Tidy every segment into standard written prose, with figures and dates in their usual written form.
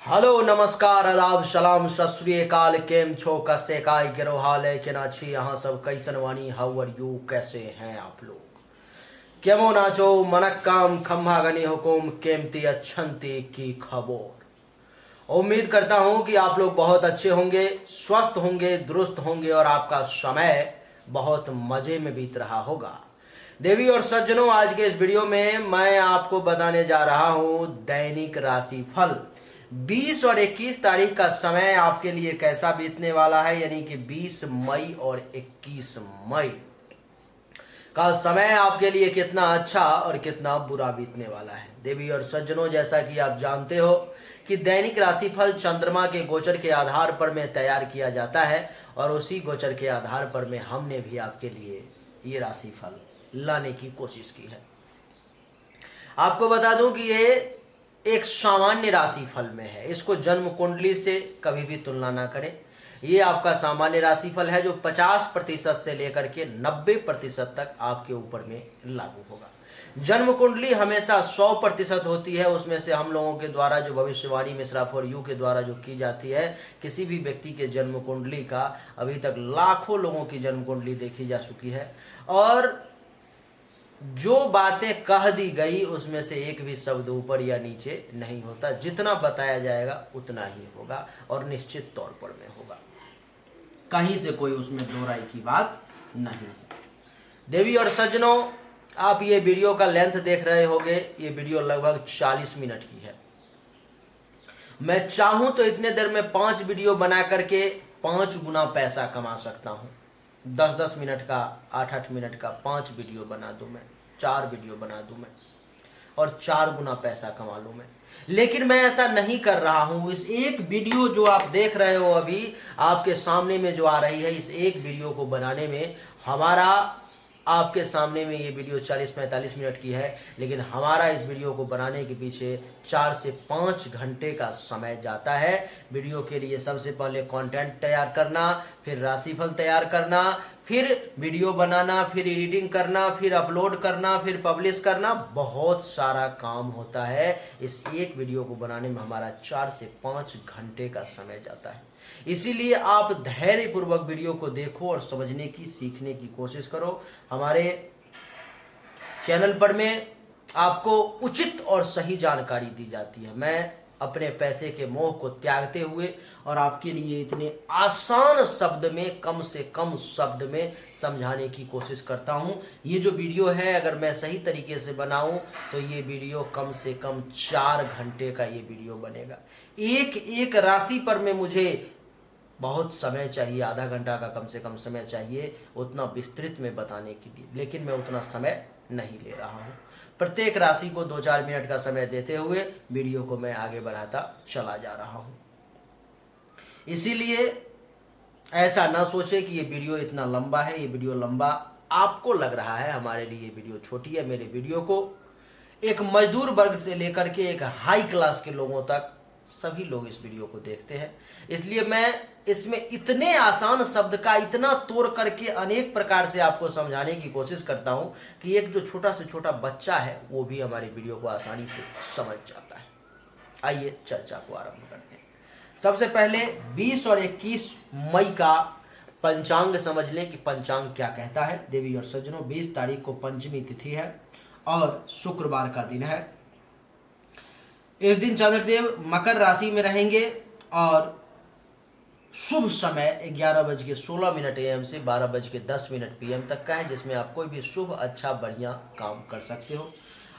Hello नमस्कार आदाब सलाम सत श्री अकाल केम छो कसे काय गिरो हाल है के नाची यहाँ सब कैसन वानी हाउ आर यू कैसे हैं आप लोग केमो नाचो मनक्काम खम्भा गनी हुकुम केमती अच्छंती की खबर। उम्मीद करता हूं कि आप लोग बहुत अच्छे होंगे, स्वस्थ होंगे, दुरुस्त होंगे और आपका समय बहुत मजे में बीत रहा होगा। देवी और सज्जनों, आज के इस वीडियो में मैं आपको बताने जा रहा हूं दैनिक राशिफल 20 और 21 तारीख का समय आपके लिए कैसा बीतने वाला है, यानी कि 20 मई और 21 मई का समय आपके लिए कितना अच्छा और कितना बुरा बीतने वाला है। देवी और सज्जनों, जैसा कि आप जानते हो कि दैनिक राशिफल चंद्रमा के गोचर के आधार पर में तैयार किया जाता है और उसी गोचर के आधार पर में हमने भी आपके लिए ये राशिफल लाने की कोशिश की है। आपको बता दूं कि ये एक सामान्य राशिफल में है, इसको जन्म कुंडली से कभी भी तुलना ना करें। ये आपका सामान्य राशिफल है जो 50% से लेकर के 90% तक आपके ऊपर में लागू होगा। जन्म कुंडली हमेशा 100% होती है, उसमें से हम लोगों के द्वारा जो भविष्यवाणी मिश्रा फॉर यू के द्वारा जो की जाती है, किसी भी व्यक्ति के जन्म कुंडली का अभी तक लाखों लोगों की जन्म कुंडली देखी जा चुकी है और जो बातें कह दी गई उसमें से एक भी शब्द ऊपर या नीचे नहीं होता। जितना बताया जाएगा उतना ही होगा और निश्चित तौर पर में होगा, कहीं से कोई उसमें दो राय की बात नहीं है। देवी और सज्जनों, आप ये वीडियो का लेंथ देख रहे होंगे, ये वीडियो लगभग 40 मिनट की है। मैं चाहूं तो इतने देर में 5 वीडियो बना करके 5 गुना पैसा कमा सकता हूं। 10-10 मिनट का, 8-8 मिनट का 5 वीडियो बना दूं मैं, 4 वीडियो बना दूं मैं और 4 गुना पैसा कमा लूं मैं, लेकिन मैं ऐसा नहीं कर रहा हूं। इस एक वीडियो जो आप देख रहे हो अभी आपके सामने में जो आ रही है, इस एक वीडियो को बनाने में हमारा, आपके सामने में ये वीडियो 40-45 मिनट की है, लेकिन हमारा इस वीडियो को बनाने के पीछे 4 से 5 घंटे का समय जाता है। वीडियो के लिए सबसे पहले कंटेंट तैयार करना, फिर राशिफल तैयार करना, फिर वीडियो बनाना, फिर एडिटिंग करना, फिर अपलोड करना, फिर पब्लिश करना, बहुत सारा काम होता है। इस एक वीडियो को बनाने में हमारा 4 से 5 घंटे का समय जाता है। इसीलिए आप धैर्य पूर्वक वीडियो को देखो और समझने की, सीखने की कोशिश करो। हमारे चैनल पर में आपको उचित और सही जानकारी दी जाती है। मैं अपने पैसे के मोह को त्यागते हुए और आपके लिए इतने आसान शब्द में, कम से कम शब्द में समझाने की कोशिश करता हूं। ये जो वीडियो है, अगर मैं सही तरीके से बनाऊं तो ये वीडियो कम से कम 4 घंटे का ये वीडियो बनेगा। एक एक राशि पर में मुझे बहुत समय चाहिए, आधा घंटा का कम से कम समय चाहिए उतना विस्तृत में बताने के लिए, लेकिन मैं उतना समय नहीं ले रहा हूं। प्रत्येक राशि को 2-4 मिनट का समय देते हुए वीडियो को मैं आगे बढ़ाता चला जा रहा हूं। इसीलिए ऐसा ना सोचे कि ये वीडियो इतना लंबा है। ये वीडियो लंबा आपको लग रहा है, हमारे लिए ये वीडियो छोटी है। मेरे वीडियो को एक मजदूर वर्ग से लेकर के एक हाई क्लास के लोगों तक सभी लोग इस वीडियो को देखते हैं, इसलिए मैं इसमें इतने आसान शब्द का इतना तोड़ करके अनेक प्रकार से आपको समझाने की कोशिश करता हूं कि एक जो छोटा से छोटा बच्चा है वो भी हमारी वीडियो को आसानी से समझ जाता है। आइए चर्चा को आरंभ करते हैं। सबसे पहले 20 और 21 मई का पंचांग समझ लें कि पंचांग क्या कहता है। देवी और सज्जनों, 20 तारीख को पंचमी तिथि है और शुक्रवार का दिन है। इस दिन चंद्रदेव मकर राशि में रहेंगे और शुभ समय 11:16 AM से 12:10 PM तक का है, जिसमें आप कोई भी शुभ, अच्छा, बढ़िया काम कर सकते हो।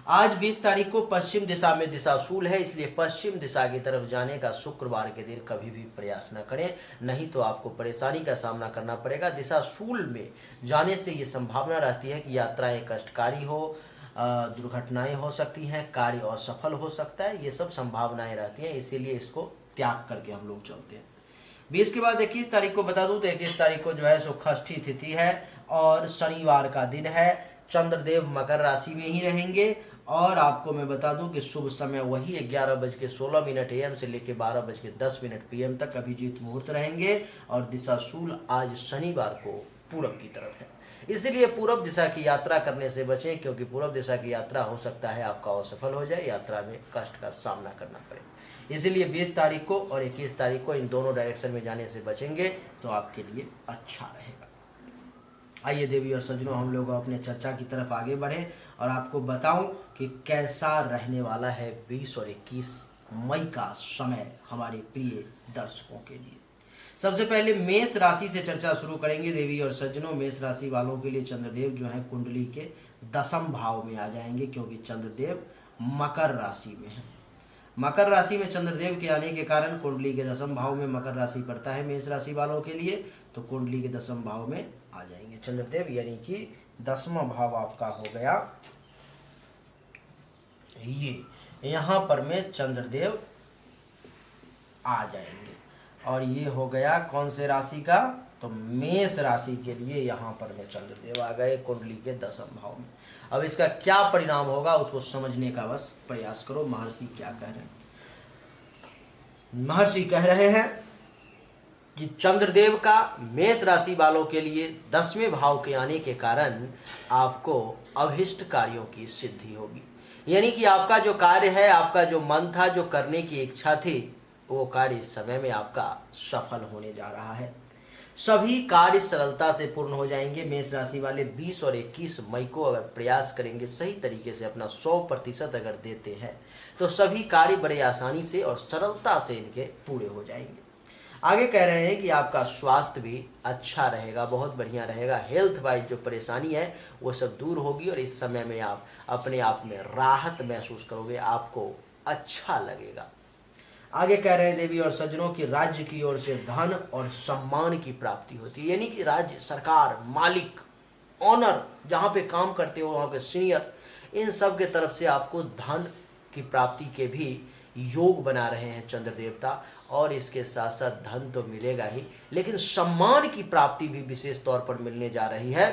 आज 20 तारीख को पश्चिम दिशा में दिशाशूल है, इसलिए पश्चिम दिशा की तरफ जाने का शुक्रवार के दिन कभी भी प्रयास न करें, नहीं तो आपको परेशानी का सामना करना पड़ेगा। दिशाशूल में जाने से ये संभावना रहती है कि यात्राएं कष्टकारी हो, दुर्घटनाएं हो सकती हैं, कार्य असफल हो सकता है, ये सब संभावनाएं रहती हैं, इसीलिए इसको त्याग करके हम लोग चलते हैं। 20 के बाद 21 तारीख को बता दूं तो 21 तारीख को जो है सो षष्ठी तिथि है और शनिवार का दिन है। चंद्रदेव मकर राशि में ही रहेंगे और आपको मैं बता दूं कि शुभ समय वही 11:16 AM से लेकर 12:10 PM तक अभिजीत मुहूर्त रहेंगे और दिशाशूल आज शनिवार को पूरब की तरफ है। इसलिए पूरब दिशा की यात्रा करने से बचें, क्योंकि पूरब दिशा की यात्रा हो सकता है आपका असफल हो जाए, यात्रा में कष्ट का सामना करना पड़े। इसीलिए 20 तारीख को और 21 तारीख को इन दोनों डायरेक्शन में जाने से बचेंगे तो आपके लिए अच्छा रहेगा। आइए देवी और सज्जनों, हम लोग अपने चर्चा की तरफ आगे बढ़े और आपको बताऊं कि कैसा रहने वाला है 20 और 21 मई का समय हमारे प्रिय दर्शकों के लिए। सबसे पहले मेष राशि से चर्चा शुरू करेंगे देवी और सज्जनों। मेष राशि वालों के लिए चंद्रदेव जो है कुंडली के 10वें भाव में आ जाएंगे, क्योंकि चंद्रदेव मकर राशि में है। मकर राशि में चंद्रदेव के आने के कारण कुंडली के 10वें भाव में मकर राशि पड़ता है मेष राशि वालों के लिए, तो कुंडली के 10वें भाव में आ जाएंगे चंद्रदेव, यानी कि 10वां भाव आपका हो गया ये, यहाँ पर में चंद्रदेव आ जाएंगे। और ये हो गया कौन से राशि का, तो मेष राशि के लिए यहाँ पर में चंद्रदेव आ गए कुंडली के 10वें भाव में। अब इसका क्या परिणाम होगा उसको समझने का बस प्रयास करो। महर्षि क्या कह रहे हैं? महर्षि कह रहे हैं कि चंद्रदेव का मेष राशि वालों के लिए 10वें भाव के आने के कारण आपको अभिष्ट कार्यों की सिद्धि होगी, यानी कि आपका जो कार्य है, आपका जो मन था, जो करने की इच्छा थी, वो कार्य इस समय में आपका सफल होने जा रहा है। सभी कार्य सरलता से पूर्ण हो जाएंगे। मेष राशि वाले 20 और 21 मई को अगर प्रयास करेंगे, सही तरीके से अपना 100% अगर देते हैं, तो सभी कार्य बड़े आसानी से और सरलता से इनके पूरे हो जाएंगे। आगे कह रहे हैं कि आपका स्वास्थ्य भी अच्छा रहेगा, बहुत बढ़िया रहेगा। हेल्थ वाइज जो परेशानी है वो सब दूर होगी और इस समय में आप अपने आप में राहत महसूस करोगे, आपको अच्छा लगेगा। आगे कह रहे हैं देवी और सज्जनों की राज्य की ओर से धन और सम्मान की प्राप्ति होती है, यानी कि राज्य, सरकार, मालिक, ऑनर, जहाँ पे काम करते हो वहाँ पे सीनियर, इन सब के तरफ से आपको धन की प्राप्ति के भी योग बना रहे हैं चंद्र देवता। और इसके साथ साथ धन तो मिलेगा ही, लेकिन सम्मान की प्राप्ति भी विशेष तौर पर मिलने जा रही है।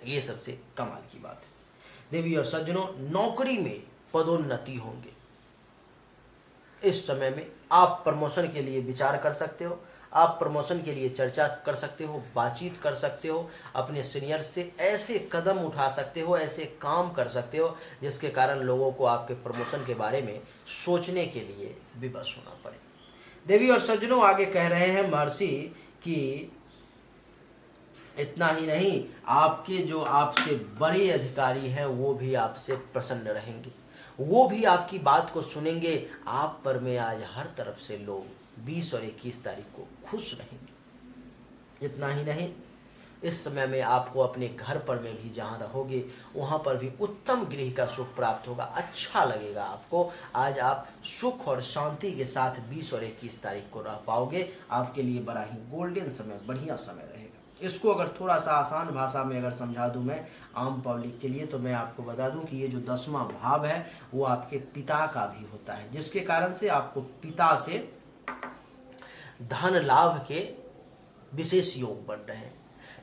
ये सबसे कमाल की बात है। देवी और सज्जनों, नौकरी में पदोन्नति होंगे। इस समय में आप प्रमोशन के लिए विचार कर सकते हो, आप प्रमोशन के लिए चर्चा कर सकते हो, बातचीत कर सकते हो, अपने सीनियर से ऐसे कदम उठा सकते हो, ऐसे काम कर सकते हो जिसके कारण लोगों को आपके प्रमोशन के बारे में सोचने के लिए विवश होना पड़े। देवी और सज्जनों, आगे कह रहे हैं महर्षि कि इतना ही नहीं, आपके जो आपसे बड़े अधिकारी हैं वो भी आपसे प्रसन्न रहेंगे, वो भी आपकी बात को सुनेंगे। आप पर में आज हर तरफ से लोग 20 और 21 तारीख को खुश रहेंगे। इतना ही नहीं, इस समय में आपको अपने घर पर में भी जहाँ रहोगे वहाँ पर भी उत्तम गृह का सुख प्राप्त होगा, अच्छा लगेगा आपको। आज आप सुख और शांति के साथ 20 और 21 तारीख को रह पाओगे। आपके लिए बड़ा ही गोल्डन समय, बढ़िया समय रहेगा। इसको अगर थोड़ा सा आसान भाषा में अगर समझा दूं मैं आम पब्लिक के लिए, तो मैं आपको बता दूं कि ये जो 10वां भाव है वो आपके पिता का भी होता है, जिसके कारण से आपको पिता से धन लाभ के विशेष योग बन रहे हैं।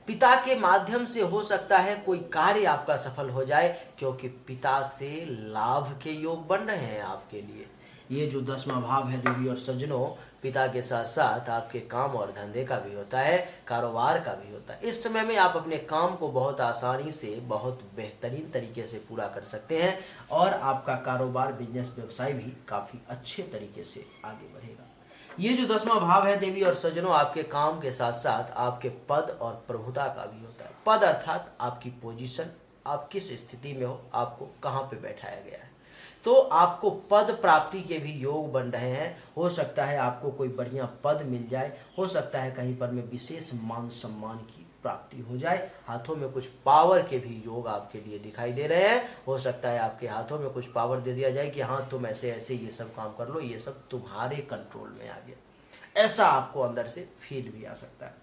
पिता के माध्यम से हो सकता है कोई कार्य आपका सफल हो जाए, क्योंकि पिता से लाभ के योग बन रहे हैं आपके लिए। ये जो 10वां भाव है देवी और सज्जनों, पिता के साथ साथ आपके काम और धंधे का भी होता है, कारोबार का भी होता है। इस समय में आप अपने काम को बहुत आसानी से, बहुत बेहतरीन तरीके से पूरा कर सकते हैं और आपका कारोबार, बिजनेस, व्यवसाय भी काफी अच्छे तरीके से आगे बढ़ेगा। ये जो 10वां भाव है देवी और सज्जनों, आपके काम के साथ साथ आपके पद और प्रभुता का भी होता है। पद अर्थात आपकी पोजीशन, आप किस स्थिति में हो, आपको कहाँ पे बैठाया गया है, तो आपको पद प्राप्ति के भी योग बन रहे हैं। हो सकता है आपको कोई बढ़िया पद मिल जाए, हो सकता है कहीं पर में विशेष मान सम्मान की प्राप्ति हो जाए, हाथों में कुछ पावर के भी योग आपके लिए दिखाई दे रहे हैं। हो सकता है आपके हाथों में कुछ पावर दे दिया जाए कि हाँ तुम ऐसे ऐसे ये सब काम कर लो, ये सब तुम्हारे कंट्रोल में आ गया, ऐसा आपको अंदर से फील भी आ सकता है।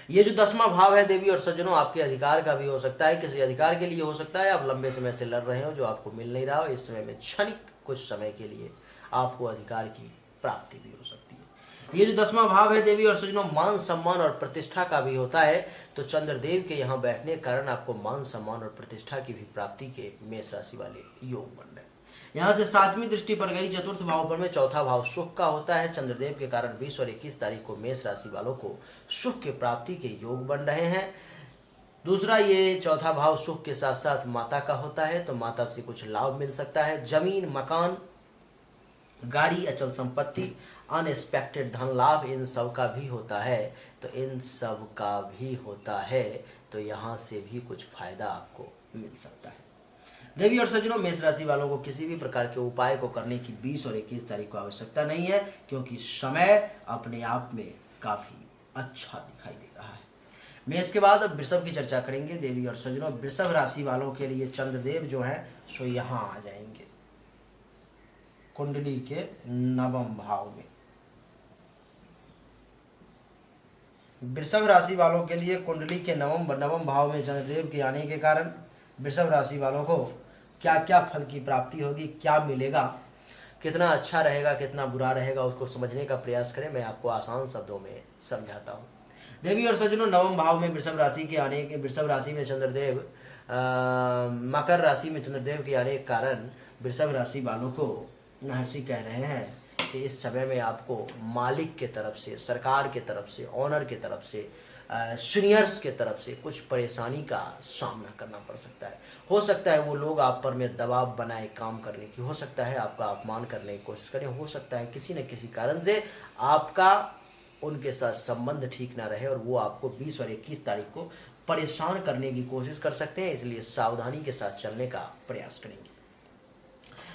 ये जो 10वां भाव है देवी और सज्जनों, आपके अधिकार का भी हो सकता है। किसी अधिकार के लिए हो सकता है आप लंबे समय से लड़ रहे हो, जो आपको मिल नहीं रहा हो, इस समय में क्षणिक कुछ समय के लिए आपको अधिकार की प्राप्ति भी हो सकती है। ये जो 10वां भाव है देवी और सज्जनों, मान सम्मान और प्रतिष्ठा का भी होता है। तो चंद्रदेव के यहाँ बैठने के कारण आपको मान सम्मान और प्रतिष्ठा की भी प्राप्ति के मेष राशि वाले योग बन रहे हैं। यहाँ से 7वीं दृष्टि पर गई चतुर्थ भाव पर में, चौथा भाव सुख का होता है। चंद्रदेव के कारण 20 और 21 तारीख को मेष राशि वालों को सुख के प्राप्ति के योग बन रहे हैं। दूसरा, ये चौथा भाव सुख के साथ साथ माता का होता है, तो माता से कुछ लाभ मिल सकता है। जमीन, मकान गाड़ी, अचल संपत्ति, अनएक्सपेक्टेड धन लाभ, इन सब का भी होता है। तो इन सब का भी होता है, तो यहाँ से भी कुछ फायदा आपको मिल सकता है। देवी और सज्जनों, मेष राशि वालों को किसी भी प्रकार के उपाय को करने की 20 और 21 तारीख को आवश्यकता नहीं है, क्योंकि समय अपने आप में काफी अच्छा दिखाई दे रहा है। मेष के बाद अब वृषभ की चर्चा करेंगे। देवी और सज्जनों, वृषभ राशि वालों के लिए चंद्रदेव जो है सो यहाँ आ जाएंगे कुंडली के नवम भाव में। वृषभ राशि वालों के लिए कुंडली के नवम भाव में चंद्रदेव के आने के कारण वृषभ राशि वालों को क्या क्या फल की प्राप्ति होगी, क्या मिलेगा, कितना अच्छा रहेगा, कितना बुरा रहेगा, उसको समझने का प्रयास करें। मैं आपको आसान शब्दों में समझाता हूँ। देवी और सज्जनों, नवम भाव में वृषभ राशि के आने के वृषभ राशि में चंद्रदेव मकर राशि में चंद्रदेव के आने के कारण वृषभ राशि वालों को महर्षि कह रहे हैं कि इस समय में आपको मालिक के तरफ से, सरकार के तरफ से, ऑनर के तरफ से, सीनियर्स के तरफ से कुछ परेशानी का सामना करना पड़ सकता है। हो सकता है वो लोग आप पर में दबाव बनाए काम करने की, हो सकता है आपका अपमान करने की कोशिश करें, हो सकता है किसी न किसी कारण से आपका उनके साथ संबंध ठीक ना रहे और वो आपको 20 और 21 तारीख को परेशान करने की कोशिश कर सकते हैं। इसलिए सावधानी के साथ चलने का प्रयास करेंगे।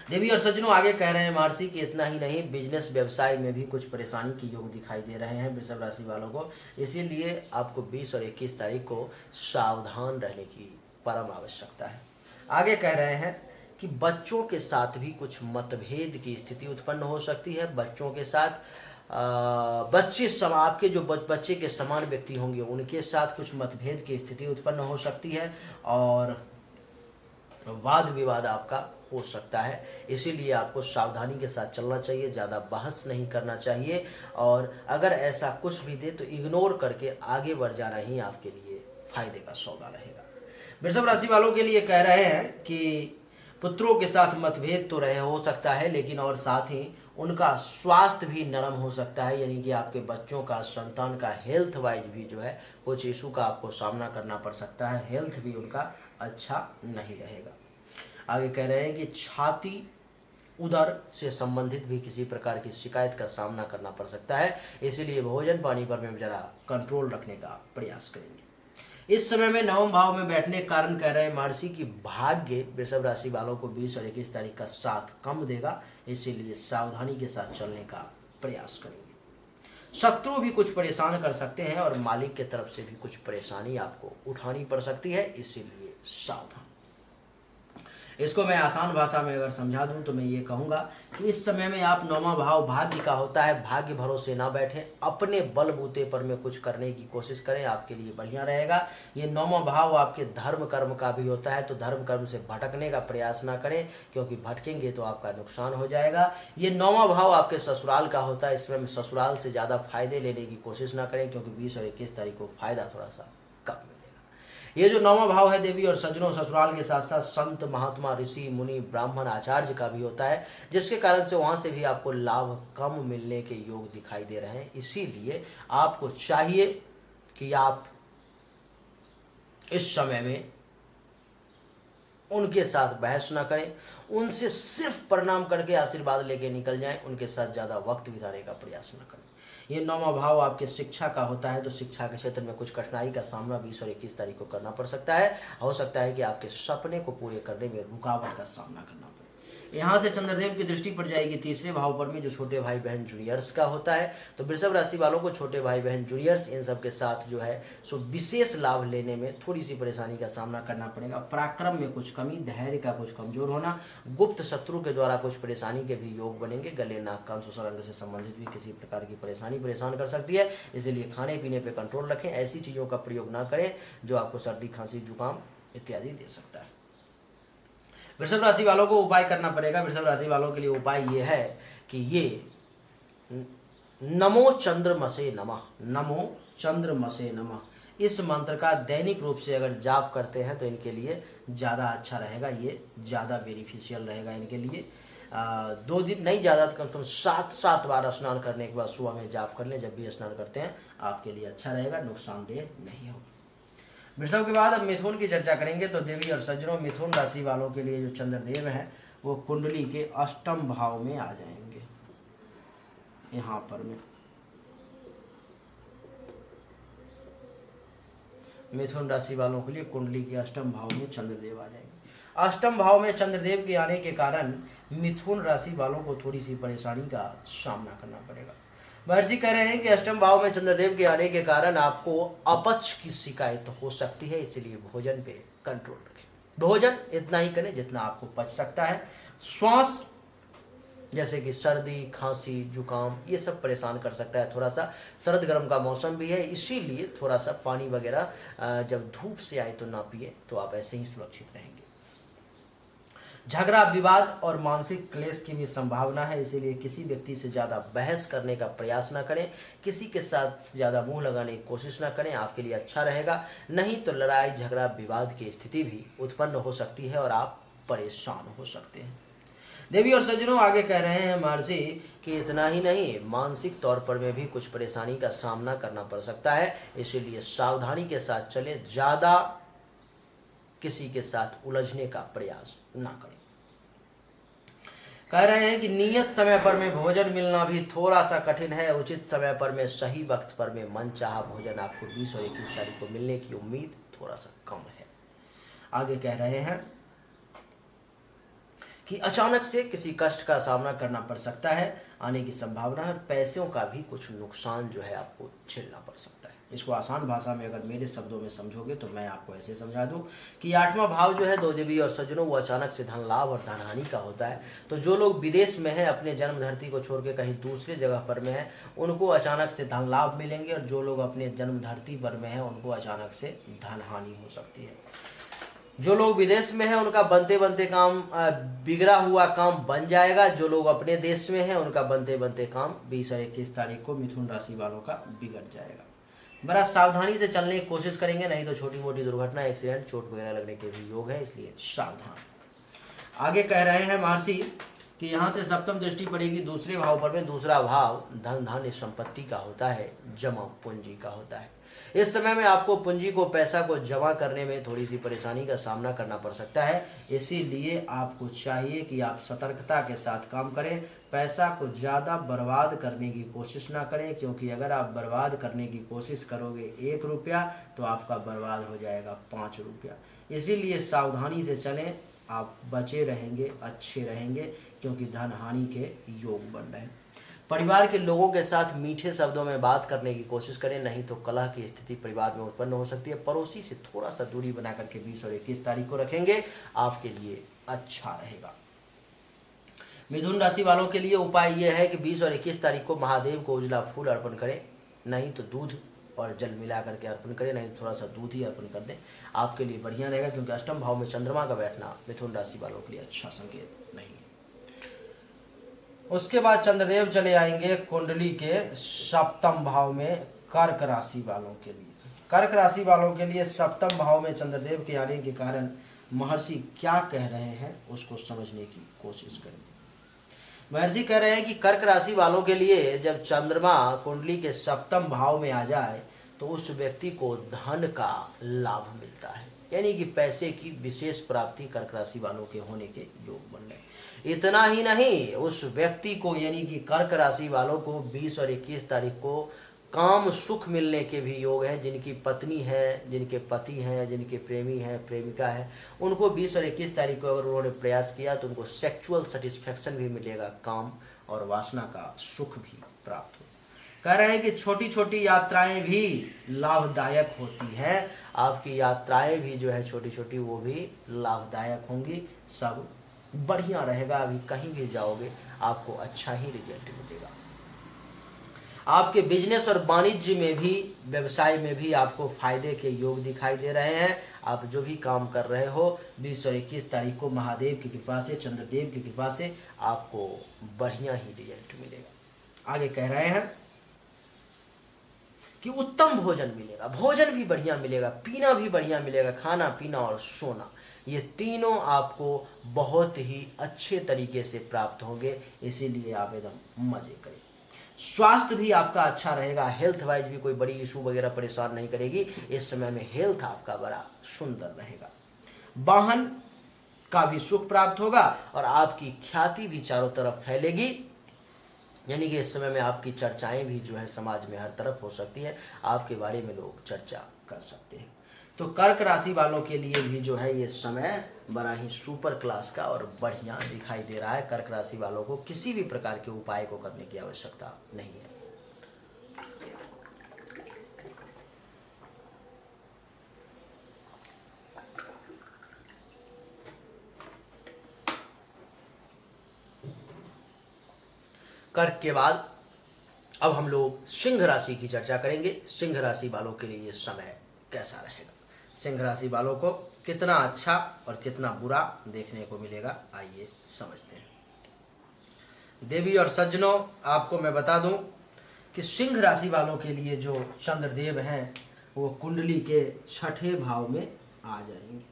देवी और सज्जनों, आगे कह रहे हैं महर्षि कि इतना ही नहीं, बिजनेस व्यवसाय में भी कुछ परेशानी के योग दिखाई दे रहे हैं वृषभ राशि वालों को। इसीलिए आपको 20 और 21 तारीख को सावधान रहने की परम आवश्यकता है। आगे कह रहे हैं कि बच्चों के साथ भी कुछ मतभेद की स्थिति उत्पन्न हो सकती है। बच्चों के साथ आपके जो बच्चे के समान व्यक्ति होंगे उनके साथ कुछ मतभेद की स्थिति उत्पन्न हो सकती है और वाद विवाद आपका हो सकता है। इसीलिए आपको सावधानी के साथ चलना चाहिए, ज़्यादा बहस नहीं करना चाहिए और अगर ऐसा कुछ भी दे तो इग्नोर करके आगे बढ़ जाना ही आपके लिए फायदे का सौदा रहेगा। वृषभ राशि वालों के लिए कह रहे हैं कि पुत्रों के साथ मतभेद तो रहे हो सकता है, लेकिन और साथ ही उनका स्वास्थ्य भी नरम हो सकता है, यानी कि आपके बच्चों का, संतान का हेल्थ वाइज भी जो है कुछ इशू का आपको सामना करना पड़ सकता है। हेल्थ भी उनका अच्छा नहीं रहेगा। आगे कह रहे हैं कि छाती, उदर से संबंधित भी किसी प्रकार की शिकायत का सामना करना पड़ सकता है। इसीलिए भोजन पानी पर में जरा कंट्रोल रखने का प्रयास करेंगे। इस समय में नवम भाव में बैठने के कारण कह रहे हैं महर्षि की भाग्य वृषभ राशि वालों को 20 और 21 तारीख का साथ कम देगा। इसीलिए सावधानी के साथ चलने का प्रयास करेंगे। शत्रु भी कुछ परेशान कर सकते हैं और मालिक के तरफ से भी कुछ परेशानी आपको उठानी पड़ सकती है, इसीलिए सावधान। इसको मैं आसान भाषा में अगर समझा दूं तो मैं ये कहूँगा कि इस समय में आप नौवां भाव भाग्य का होता है, भाग्य भरोसे ना बैठें, अपने बलबूते पर में कुछ करने की कोशिश करें, आपके लिए बढ़िया रहेगा। ये नौवां भाव आपके धर्म कर्म का भी होता है, तो धर्म कर्म से भटकने का प्रयास ना करें, क्योंकि भटकेंगे तो आपका नुकसान हो जाएगा। ये नौवां भाव आपके ससुराल का होता है, इसमें ससुराल से ज़्यादा फायदे लेने की कोशिश ना करें, क्योंकि 20 और 21 तारीख को फायदा थोड़ा सा कम। ये जो नौवां भाव है देवी और सज्जनों, ससुराल के साथ साथ संत, महात्मा, ऋषि, मुनि, ब्राह्मण, आचार्य का भी होता है, जिसके कारण से वहां से भी आपको लाभ कम मिलने के योग दिखाई दे रहे हैं। इसीलिए आपको चाहिए कि आप इस समय में उनके साथ बहस ना करें, उनसे सिर्फ प्रणाम करके आशीर्वाद लेके निकल जाएं, उनके साथ ज़्यादा वक्त बिताने का प्रयास न करें। ये नौवां भाव आपके शिक्षा का होता है, तो शिक्षा के क्षेत्र में कुछ कठिनाई का सामना 20 और 21 तारीख को करना पड़ सकता है। हो सकता है कि आपके सपने को पूरे करने में रुकावट का सामना करना पड़े। यहाँ से चंद्रदेव की दृष्टि पड़ जाएगी तीसरे भाव पर में, जो छोटे भाई बहन जूनियर्स का होता है। तो वृषभ राशि वालों को छोटे भाई बहन जूनियर्स इन सब के साथ जो है सो विशेष लाभ लेने में थोड़ी सी परेशानी का सामना करना पड़ेगा। पराक्रम में कुछ कमी, धैर्य का कुछ कमजोर होना, गुप्त शत्रु के द्वारा कुछ परेशानी के भी योग बनेंगे। गले, नाक, कान, श्वसन अंग से संबंधित भी किसी प्रकार की परेशानी परेशान कर सकती है, इसलिए खाने पीने पर कंट्रोल रखें। ऐसी चीज़ों का प्रयोग ना करें जो आपको सर्दी, खांसी, जुकाम इत्यादि दे सकता है। वृषभ राशि वालों को उपाय करना पड़ेगा। वृषभ राशि वालों के लिए उपाय ये है कि ये नमो चंद्रमसे नमः, नमो चंद्रमसे नमः, इस मंत्र का दैनिक रूप से अगर जाप करते हैं तो इनके लिए ज़्यादा अच्छा रहेगा, ये ज़्यादा बेनिफिशियल रहेगा इनके लिए। 2 दिन नहीं, ज़्यादा कम से कम 7 बार स्नान करने के बाद सुबह में जाप कर लें। जब भी स्नान करते हैं आपके लिए अच्छा रहेगा, नुकसानदेह नहीं होगा। वृषभ के बाद अब मिथुन की चर्चा करेंगे। तो देवी और सज्जनों, मिथुन राशि वालों के लिए जो चंद्रदेव हैं वो कुंडली के 8वें भाव में आ जाएंगे। यहाँ पर में मिथुन राशि वालों के लिए कुंडली के अष्टम भाव में चंद्रदेव आ जाएंगे। अष्टम भाव में चंद्रदेव के आने के कारण मिथुन राशि वालों को थोड़ी सी परेशानी का सामना करना पड़ेगा। महर्षि कह रहे हैं कि अष्टम भाव में चंद्रदेव के आने के कारण आपको अपच की शिकायत हो सकती है, इसलिए भोजन पे कंट्रोल रखें। भोजन इतना ही करें जितना आपको पच सकता है। श्वास जैसे कि सर्दी, खांसी, जुकाम, ये सब परेशान कर सकता है। थोड़ा सा सर्द गर्म का मौसम भी है, इसीलिए थोड़ा सा पानी वगैरह जब धूप से आए तो ना पिए, तो आप ऐसे ही सुरक्षित रहेंगे। झगड़ा, विवाद और मानसिक क्लेश की भी संभावना है, इसीलिए किसी व्यक्ति से ज्यादा बहस करने का प्रयास ना करें, किसी के साथ ज्यादा मुंह लगाने की कोशिश ना करें, आपके लिए अच्छा रहेगा। नहीं तो लड़ाई झगड़ा विवाद की स्थिति भी उत्पन्न हो सकती है और आप परेशान हो सकते हैं। देवी और सज्जनों, आगे कह रहे हैं महर्षि कि इतना ही नहीं, मानसिक तौर पर में भी कुछ परेशानी का सामना करना पड़ सकता है, इसीलिए सावधानी के साथ चले, ज्यादा किसी के साथ उलझने का प्रयास ना करें। कह रहे हैं कि नियत समय पर में भोजन मिलना भी थोड़ा सा कठिन है। उचित समय पर में सही वक्त पर में मनचाहा भोजन आपको 20 और 21 तारीख को मिलने की उम्मीद थोड़ा सा कम है। आगे कह रहे हैं कि अचानक से किसी कष्ट का सामना करना पड़ सकता है, आने की संभावना है। पैसों का भी कुछ नुकसान जो है आपको झेलना पड़ सकता है। इसको आसान भाषा में अगर मेरे शब्दों में समझोगे तो मैं आपको ऐसे समझा दूं कि 8वां भाव जो है, दो देवी और सज्जनों, वो अचानक से धन लाभ और धन हानि का होता है। तो जो लोग विदेश में हैं, अपने जन्म धरती को छोड़ के कहीं दूसरे जगह पर में है, उनको अचानक से धन लाभ मिलेंगे, और जो लोग अपने जन्म धरती पर में है, उनको अचानक से धन हानि हो सकती है। जो लोग विदेश में हैं, उनका बनते बनते काम, बिगड़ा हुआ काम बन जाएगा। जो लोग अपने देश में हैं, उनका बनते बनते काम 20 और 21 तारीख को मिथुन राशि वालों का बिगड़ जाएगा। बड़ा सावधानी से चलने की कोशिश करेंगे, नहीं तो छोटी मोटी दुर्घटना, एक्सीडेंट, चोट वगैरह लगने के भी योग है, इसलिए सावधान। आगे कह रहे हैं महर्षि कि यहाँ से सप्तम दृष्टि पड़ेगी दूसरे भाव पर में। दूसरा भाव धन धान्य संपत्ति का होता है, जमा पूंजी का होता है। इस समय में आपको पूंजी को, पैसा को जमा करने में थोड़ी सी परेशानी का सामना करना पड़ सकता है, इसीलिए आपको चाहिए कि आप सतर्कता के साथ काम करें। पैसा को ज़्यादा बर्बाद करने की कोशिश ना करें, क्योंकि अगर आप बर्बाद करने की कोशिश करोगे 1 रुपया तो आपका बर्बाद हो जाएगा 5 रुपया। इसीलिए सावधानी से चलें, आप बचे रहेंगे, अच्छे रहेंगे, क्योंकि धन हानि के योग बन रहे हैं। परिवार के लोगों के साथ मीठे शब्दों में बात करने की कोशिश करें, नहीं तो कलह की स्थिति परिवार में उत्पन्न हो सकती है। पड़ोसी से थोड़ा सा दूरी बना करके 20 और 21 तारीख को रखेंगे, आपके लिए अच्छा रहेगा। मिथुन राशि वालों के लिए उपाय यह है कि 20 और 21 तारीख को महादेव को उजला फूल अर्पण करें, नहीं तो दूध और जल मिला करके अर्पण करें, नहीं तो थोड़ा सा दूध ही अर्पण कर दें, आपके लिए बढ़िया रहेगा। क्योंकि अष्टम भाव में चंद्रमा का बैठना मिथुन राशि वालों के लिए अच्छा संकेत नहीं है। उसके बाद चंद्रदेव चले आएंगे कुंडली के सप्तम भाव में कर्क राशि वालों के लिए। कर्क राशि वालों के लिए सप्तम भाव में चंद्रदेव के आने के कारण महर्षि क्या कह रहे हैं उसको समझने की कोशिश करेंगे। महर्षि कह रहे हैं कि कर्क राशि वालों के लिए जब चंद्रमा कुंडली के सप्तम भाव में आ जाए तो उस व्यक्ति को धन का लाभ मिलता है, यानी कि पैसे की विशेष प्राप्ति कर्क राशि वालों के होने के योग बन रहे। इतना ही नहीं, उस व्यक्ति को यानी कि कर्क राशि वालों को 20 और 21 तारीख को काम सुख मिलने के भी योग हैं। जिनकी पत्नी है, जिनके पति हैं, जिनके प्रेमी हैं, प्रेमिका है, उनको 20 और 21 तारीख को अगर उन्होंने प्रयास किया तो उनको सेक्सुअल सेटिस्फेक्शन भी मिलेगा, काम और वासना का सुख भी प्राप्त हो। कह रहे हैं कि छोटी छोटी यात्राएं भी लाभदायक होती हैं। आपकी यात्राएं भी जो है छोटी छोटी, वो भी लाभदायक होंगी, सब बढ़िया रहेगा। अभी कहीं भी जाओगे आपको अच्छा ही रिजल्ट मिलेगा। आपके बिजनेस और वाणिज्य में भी, व्यवसाय में भी आपको फायदे के योग दिखाई दे रहे हैं। आप जो भी काम कर रहे हो 20 और 21 तारीख को महादेव की कृपा से, चंद्रदेव की कृपा से आपको बढ़िया ही रिजल्ट मिलेगा। आगे कह रहे हैं कि उत्तम भोजन मिलेगा, भोजन भी बढ़िया मिलेगा, पीना भी बढ़िया मिलेगा, खाना पीना और सोना, ये तीनों आपको बहुत ही अच्छे तरीके से प्राप्त होंगे, इसीलिए आप एकदम मजे करें। स्वास्थ्य भी आपका अच्छा रहेगा, हेल्थ वाइज भी कोई बड़ी इशू वगैरह परेशान नहीं करेगी। इस समय में हेल्थ आपका बड़ा सुंदर रहेगा। वाहन का भी सुख प्राप्त होगा और आपकी ख्याति भी चारों तरफ फैलेगी। यानी कि इस समय में आपकी चर्चाएं भी जो है समाज में हर तरफ हो सकती है, आपके बारे में लोग चर्चा कर सकते हैं। तो कर्क राशि वालों के लिए भी जो है ये समय बड़ा ही सुपर क्लास का और बढ़िया दिखाई दे रहा है। कर्क राशि वालों को किसी भी प्रकार के उपाय को करने की आवश्यकता नहीं है। कर्क के बाद अब हम लोग सिंह राशि की चर्चा करेंगे। सिंह राशि वालों के लिए ये समय कैसा रहेगा, सिंह राशि वालों को कितना अच्छा और कितना बुरा देखने को मिलेगा, आइए समझते हैं। देवी और सज्जनों, आपको मैं बता दूं कि सिंह राशि वालों के लिए जो चंद्रदेव हैं वो कुंडली के छठे भाव में आ जाएंगे।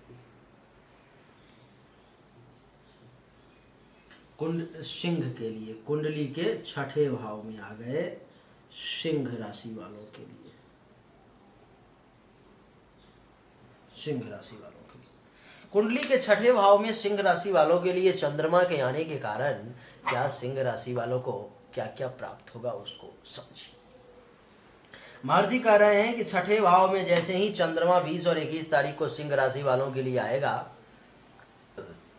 सिंह के लिए कुंडली के छठे भाव में आ गए सिंह राशि वालों के लिए। सिंह राशि वालों के लिए कुंडली के छठे भाव में सिंह राशि वालों के लिए चंद्रमा के आने के कारण क्या सिंह राशि वालों को क्या क्या प्राप्त होगा उसको समझिए। महर्षि कह रहे हैं कि छठे भाव में जैसे ही चंद्रमा 20 और 21 तारीख को सिंह राशि वालों के लिए आएगा,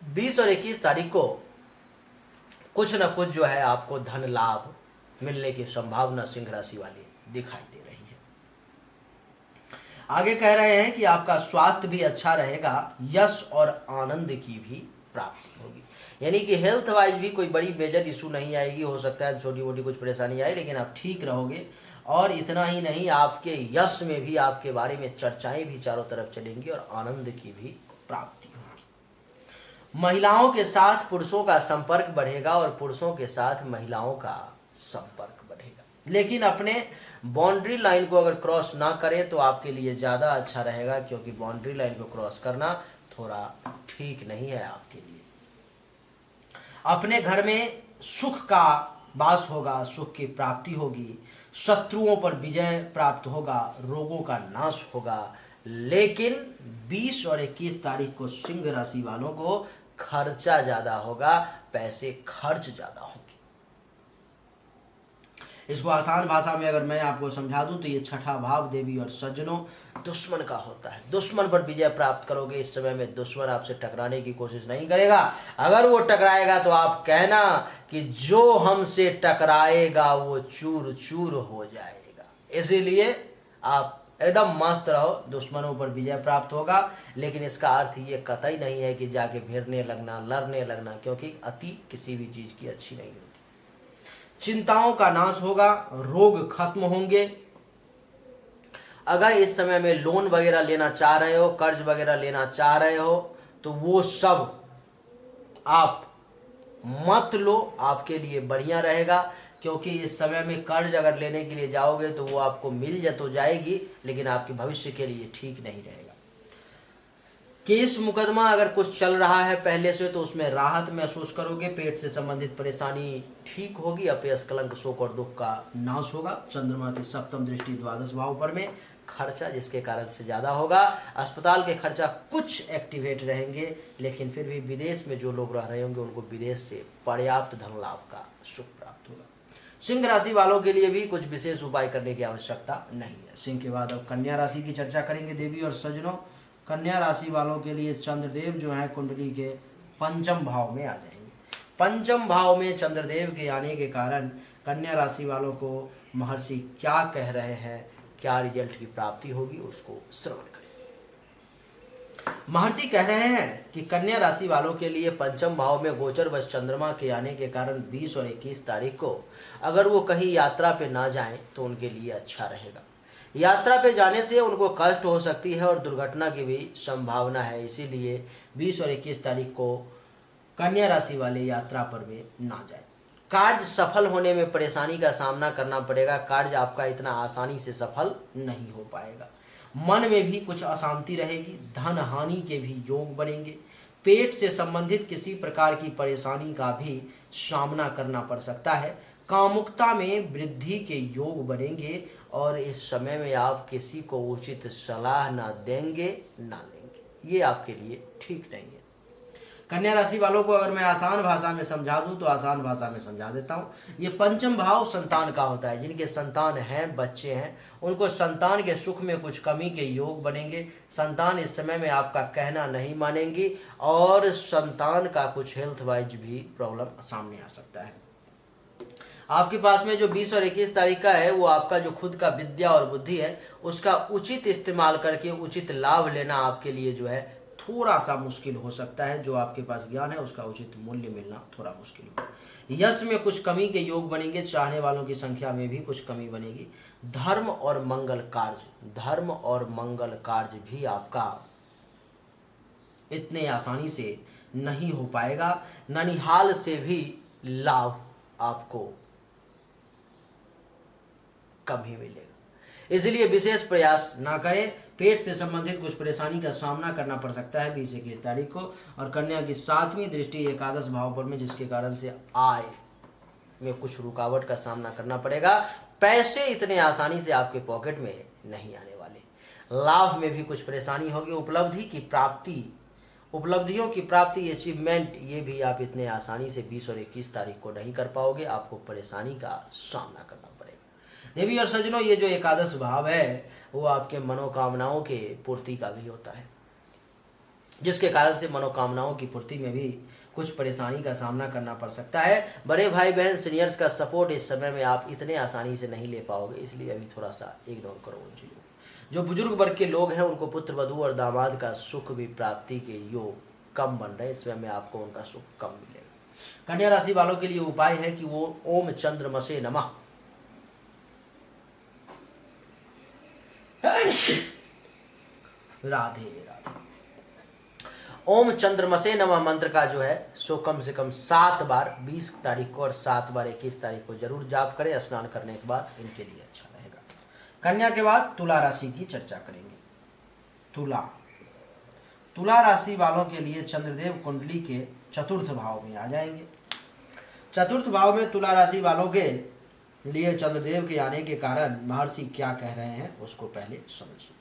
20 और 21 तारीख को कुछ न कुछ जो है आपको धन लाभ मिलने की संभावना सिंह राशि वाली दिखाई दे रही है। आगे कह रहे हैं कि आपका स्वास्थ्य भी अच्छा रहेगा, यश और आनंद की भी प्राप्ति होगी। यानी कि हेल्थ वाइज भी कोई बड़ी मेजर इशू नहीं आएगी, हो सकता है छोटी मोटी कुछ परेशानी आए लेकिन आप ठीक रहोगे। और इतना ही नहीं, आपके यश में भी आपके बारे में चर्चाएं भी चारों तरफ चलेंगी और आनंद की भी प्राप्ति होगी। महिलाओं के साथ पुरुषों का संपर्क बढ़ेगा और पुरुषों के साथ महिलाओं का संपर्क बढ़ेगा, लेकिन अपने बाउंड्री लाइन को अगर क्रॉस ना करें तो आपके लिए ज़्यादा अच्छा रहेगा, क्योंकि बाउंड्री लाइन को क्रॉस करना थोड़ा ठीक नहीं है आपके लिए। अपने घर में सुख का वास होगा, सुख की प्राप्ति होगी, शत्रुओं पर विजय प्राप्त होगा, रोगों का नाश होगा। लेकिन 20 और 21 तारीख को सिंह राशि वालों को खर्चा ज्यादा होगा, पैसे खर्च ज्यादा होंगे। इसको आसान भाषा में अगर मैं आपको समझा दूं तो ये छठा भाव देवी और सज्जनों दुश्मन का होता है। दुश्मन पर विजय प्राप्त करोगे। इस समय में दुश्मन आपसे टकराने की कोशिश नहीं करेगा। अगर वो टकराएगा तो आप कहना कि जो हमसे टकराएगा वो चूर चूर हो जाएगा। इसीलिए आप एकदम मस्त रहो, दुश्मनों पर विजय प्राप्त होगा। लेकिन इसका अर्थ ये कतई नहीं है कि जाके भिड़ने लगना, लड़ने लगना, क्योंकि अति किसी भी चीज की अच्छी नहीं होती। चिंताओं का नाश होगा, रोग खत्म होंगे। अगर इस समय में लोन वगैरह लेना चाह रहे हो, कर्ज वगैरह लेना चाह रहे हो, तो वो सब आप मत लो, आपके लिए बढ़िया रहेगा। क्योंकि इस समय में कर्ज अगर लेने के लिए जाओगे तो वो आपको मिल तो जाएगी, लेकिन आपके भविष्य के लिए ठीक नहीं रहेगा। केस मुकदमा अगर कुछ चल रहा है पहले से तो उसमें राहत महसूस करोगे। पेट से संबंधित परेशानी ठीक होगी। अपयश, कलंक, शोक और दुख का नाश होगा। चंद्रमा की सप्तम दृष्टि द्वादश भाव पर में, खर्चा जिसके कारण से ज्यादा होगा। अस्पताल के खर्चा कुछ एक्टिवेट रहेंगे, लेकिन फिर भी विदेश में जो लोग रह रहे होंगे उनको विदेश से पर्याप्त धन लाभ का सुख प्राप्त होगा। सिंह राशि वालों के लिए भी कुछ विशेष उपाय करने की आवश्यकता नहीं है। सिंह के बाद अब कन्या राशि की चर्चा करेंगे देवी और सज्जनों। कन्या राशि वालों के लिए चंद्रदेव जो है कुंडली के पंचम भाव में आ जाएंगे। पंचम भाव में चंद्रदेव के आने के कारण कन्या राशि वालों को महर्षि क्या कह रहे हैं, क्या रिजल्ट की प्राप्ति होगी, उसको श्रवण करें। महर्षि कह रहे हैं कि कन्या राशि वालों के लिए पंचम भाव में गोचर वश चंद्रमा के आने के कारण 20 और 21 तारीख को अगर वो कहीं यात्रा पे ना जाएं तो उनके लिए अच्छा रहेगा। यात्रा पे जाने से उनको कष्ट हो सकती है और दुर्घटना की भी संभावना है। इसीलिए 20 और 21 तारीख को कन्या राशि वाले यात्रा पर भी ना जाएं। कार्य सफल होने में परेशानी का सामना करना पड़ेगा। कार्य आपका इतना आसानी से सफल नहीं हो पाएगा। मन में भी कुछ अशांति रहेगी। धन हानि के भी योग बनेंगे। पेट से संबंधित किसी प्रकार की परेशानी का भी सामना करना पड़ सकता है। कामुकता में वृद्धि के योग बनेंगे और इस समय में आप किसी को उचित सलाह ना देंगे ना लेंगे। ये आपके लिए ठीक नहीं है। कन्या राशि वालों को अगर मैं आसान भाषा में समझा दूं तो आसान भाषा में समझा देता हूं। ये पंचम भाव संतान का होता है। जिनके संतान हैं, बच्चे हैं, उनको संतान के सुख में कुछ कमी के योग बनेंगे। संतान इस समय में आपका कहना नहीं मानेंगी और संतान का कुछ हेल्थ वाइज भी प्रॉब्लम सामने आ सकता है। आपके पास में जो 20 और 21 तारीख का है वो आपका जो खुद का विद्या और बुद्धि है उसका उचित इस्तेमाल करके उचित लाभ लेना आपके लिए जो है थोड़ा सा मुश्किल हो सकता है। जो आपके पास ज्ञान है उसका उचित मूल्य मिलना थोड़ा मुश्किल होगा। यश में कुछ कमी के योग बनेंगे। चाहने वालों की संख्या में भी कुछ कमी बनेगी। धर्म और मंगल कार्य भी आपका इतने आसानी से नहीं हो पाएगा। ननिहाल से भी लाभ आपको कम ही मिलेगा, इसलिए विशेष प्रयास ना करें। पेट से संबंधित कुछ परेशानी का सामना करना पड़ सकता है 20-21 तारीख को। और कन्या की 7वीं दृष्टि एकादश भाव पर में, जिसके कारण से आय में कुछ रुकावट का सामना करना पड़ेगा। पैसे इतने आसानी से आपके पॉकेट में नहीं आने वाले। लाभ में भी कुछ परेशानी होगी। उपलब्धियों की प्राप्ति, अचीवमेंट, ये भी आप इतने आसानी से 20 और 21 तारीख को नहीं कर पाओगे। आपको परेशानी का सामना करना पड़ेगा। देवी और सज्जनों, ये जो एकादश भाव है वो आपके मनोकामनाओं के पूर्ति का भी होता है, जिसके कारण से मनोकामनाओं की पूर्ति में भी कुछ परेशानी का सामना करना पड़ सकता है। बड़े भाई बहन सीनियर्स का सपोर्ट इस समय में आप इतने आसानी से नहीं ले पाओगे, इसलिए अभी थोड़ा सा इग्नोर करो उन चीज़ों को। जो बुजुर्ग वर्ग के लोग हैं उनको पुत्र वधू और दामाद का सुख भी प्राप्ति के योग कम बन रहे हैं। इस समय में आपको उनका सुख कम मिलेगा। कन्या राशि वालों के लिए उपाय है कि वो ओम चंद्रमसे नमः राधे राधे ओम चंद्रमसे नमः मंत्र का जो है सो कम से कम 7 बार 20 तारीख को और 7 बार 21 तारीख को जरूर जाप करें। स्नान करने के बाद इनके लिए अच्छा रहेगा। कन्या के बाद तुला राशि की चर्चा करेंगे। तुला राशि वालों के लिए चंद्रदेव कुंडली के चतुर्थ भाव में आ जाएंगे। चतुर्थ भाव में तुला राशि वालों के लिए चंद्रदेव के आने के कारण महर्षि क्या कह रहे हैं उसको पहले समझिए।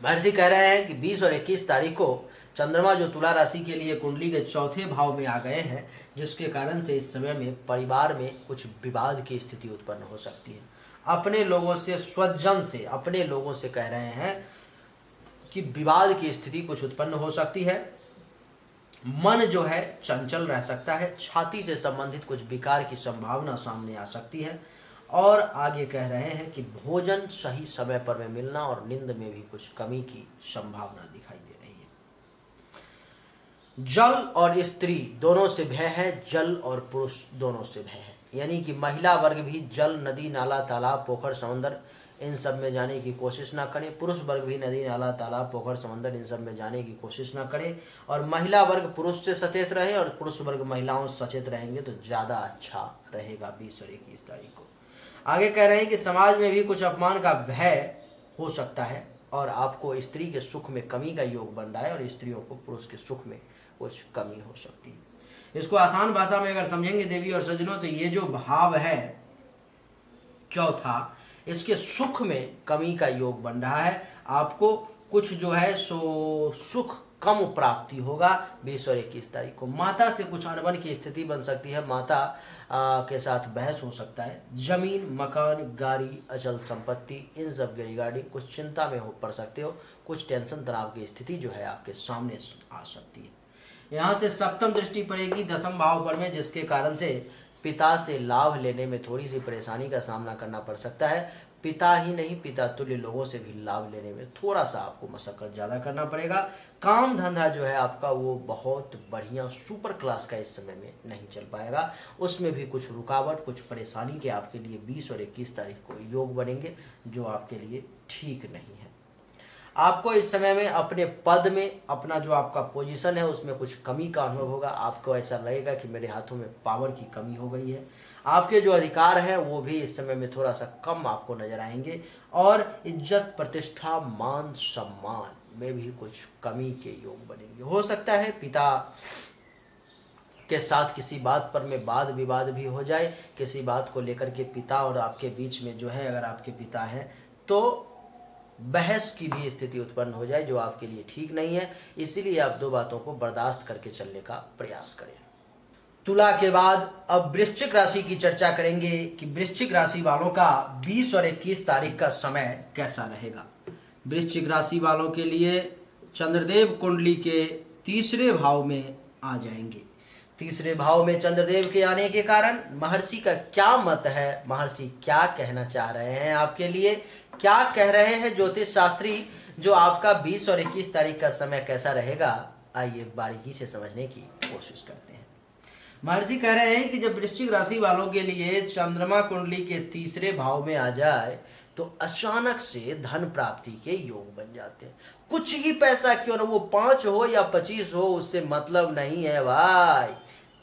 महर्षि कह रहे हैं कि 20 और 21 तारीख को चंद्रमा जो तुला राशि के लिए कुंडली के चौथे भाव में आ गए हैं, जिसके कारण से इस समय में परिवार में कुछ विवाद की स्थिति उत्पन्न हो सकती है। अपने लोगों से, स्वजन से, अपने लोगों से कह रहे हैं कि विवाद की स्थिति कुछ उत्पन्न हो सकती है। मन जो है चंचल रह सकता है। छाती से संबंधित कुछ विकार की संभावना सामने आ सकती है। और आगे कह रहे हैं कि भोजन सही समय पर में मिलना और नींद में भी कुछ कमी की संभावना दिखाई दे रही है। जल और स्त्री दोनों से भय है, जल और पुरुष दोनों से भय है। यानी कि महिला वर्ग भी जल, नदी, नाला, तालाब, पोखर, समंदर इन सब में जाने की कोशिश ना करें। पुरुष वर्ग भी नदी, नाला, तालाब, पोखर, समंदर इन सब में जाने की कोशिश ना करें। और महिला वर्ग पुरुष से सचेत रहे और पुरुष वर्ग महिलाओं से सचेत रहेंगे तो ज़्यादा अच्छा रहेगा 20 और 21 तारीख को। आगे कह रहे हैं कि समाज में भी कुछ अपमान का भय हो सकता है और आपको स्त्री के सुख में कमी का योग बन रहा है और स्त्रियों को पुरुष के सुख में कुछ कमी हो सकती है। इसको आसान भाषा में अगर समझेंगे देवी और सज्जनों, तो ये जो भाव है चौथा, इसके सुख में कमी का योग बन रहा है। आपको कुछ जो है सो सुख कम प्राप्ति होगा 20 और 21 तारीख को। माता से कुछ अनबन की स्थिति बन सकती है। माता के साथ बहस हो सकता है। जमीन, मकान, गाड़ी, अचल संपत्ति इन सब के रिगार्डिंग कुछ चिंता में पड़ सकते हो। कुछ टेंशन तनाव की स्थिति जो है आपके सामने आ सकती है। यहाँ से सप्तम दृष्टि पड़ेगी 10वें भाव पर में, जिसके कारण से पिता से लाभ लेने में थोड़ी सी परेशानी का सामना करना पड़ सकता है। पिता ही नहीं, पिता तुल्य लोगों से भी लाभ लेने में थोड़ा सा आपको मशक्कत ज़्यादा करना पड़ेगा। काम धंधा जो है आपका वो बहुत बढ़िया सुपर क्लास का इस समय में नहीं चल पाएगा। उसमें भी कुछ रुकावट, कुछ परेशानी के आपके लिए 20 और 21 तारीख को योग बनेंगे, जो आपके लिए ठीक नहीं है। आपको इस समय में अपने पद में, अपना जो आपका पोजीशन है उसमें कुछ कमी का अनुभव होगा। आपको ऐसा लगेगा कि मेरे हाथों में पावर की कमी हो गई है। आपके जो अधिकार हैं वो भी इस समय में थोड़ा सा कम आपको नजर आएंगे और इज्जत, प्रतिष्ठा, मान सम्मान में भी कुछ कमी के योग बनेंगे। हो सकता है पिता के साथ किसी बात पर में वाद विवाद भी हो जाए। किसी बात को लेकर के पिता और आपके बीच में जो है, अगर आपके पिता हैं तो बहस की भी स्थिति उत्पन्न हो जाए, जो आपके लिए ठीक नहीं है। इसीलिए आप दो बातों को बर्दाश्त करके चलने का प्रयास करें। तुला के बाद अब वृश्चिक राशि की चर्चा करेंगे कि वृश्चिक राशि वालों का 20 और 21 तारीख का समय कैसा रहेगा। वृश्चिक राशि वालों के लिए चंद्रदेव कुंडली के तीसरे भाव में आ जाएंगे। तीसरे भाव में चंद्रदेव के आने के कारण महर्षि का क्या मत है, महर्षि क्या कहना चाह रहे हैं आपके लिए, क्या कह रहे हैं ज्योतिष शास्त्री, जो आपका 20 और 21 तारीख का समय कैसा रहेगा, आइए बारीकी से समझने की कोशिश करते हैं। महर्षि कह रहे हैं कि जब वृश्चिक राशि वालों के लिए चंद्रमा कुंडली के तीसरे भाव में आ जाए तो अचानक से धन प्राप्ति के योग बन जाते हैं। कुछ ही पैसा क्यों ना, वो 5 हो या 25 हो, उससे मतलब नहीं है भाई।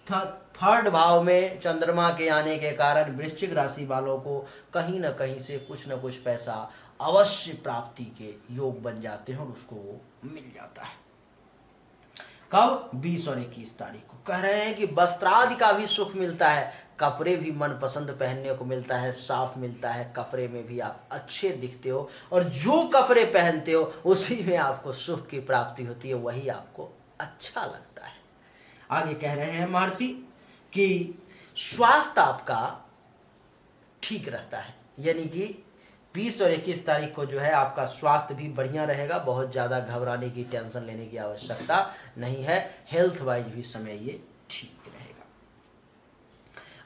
थर्ड भाव में चंद्रमा के आने के कारण वृश्चिक राशि वालों को कहीं ना कहीं से कुछ ना कुछ पैसा अवश्य प्राप्ति के योग बन जाते हैं और उसको वो मिल जाता है। कब? 20 और 21 तारीख को। कह रहे हैं कि वस्त्रादि का भी सुख मिलता है, कपड़े भी मनपसंद पहनने को मिलता है, साफ मिलता है, कपड़े में भी आप अच्छे दिखते हो और जो कपड़े पहनते हो उसी में आपको सुख की प्राप्ति होती है, वही आपको अच्छा लगता है। आगे कह रहे हैं महर्षि कि स्वास्थ्य आपका ठीक रहता है, यानी कि 20 और 21 तारीख को जो है आपका स्वास्थ्य भी बढ़िया रहेगा। बहुत ज़्यादा घबराने की, टेंशन लेने की आवश्यकता नहीं है। हेल्थ वाइज भी समय ये ठीक रहेगा।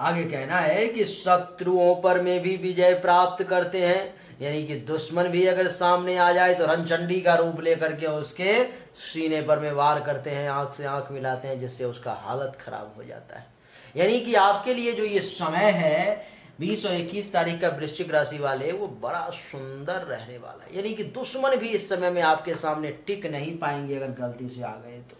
आगे कहना है कि शत्रुओं पर में भी विजय प्राप्त करते हैं, यानी कि दुश्मन भी अगर सामने आ जाए तो रणचंडी का रूप लेकर के उसके सीने पर में वार करते हैं, आंख से आंख मिलाते हैं, जिससे उसका हालत खराब हो जाता है। यानी कि आपके लिए जो ये समय है 20 और 21 तारीख का वृश्चिक राशि वाले, वो बड़ा सुंदर रहने वाला है। यानी कि दुश्मन भी इस समय में आपके सामने टिक नहीं पाएंगे अगर गलती से आ गए तो।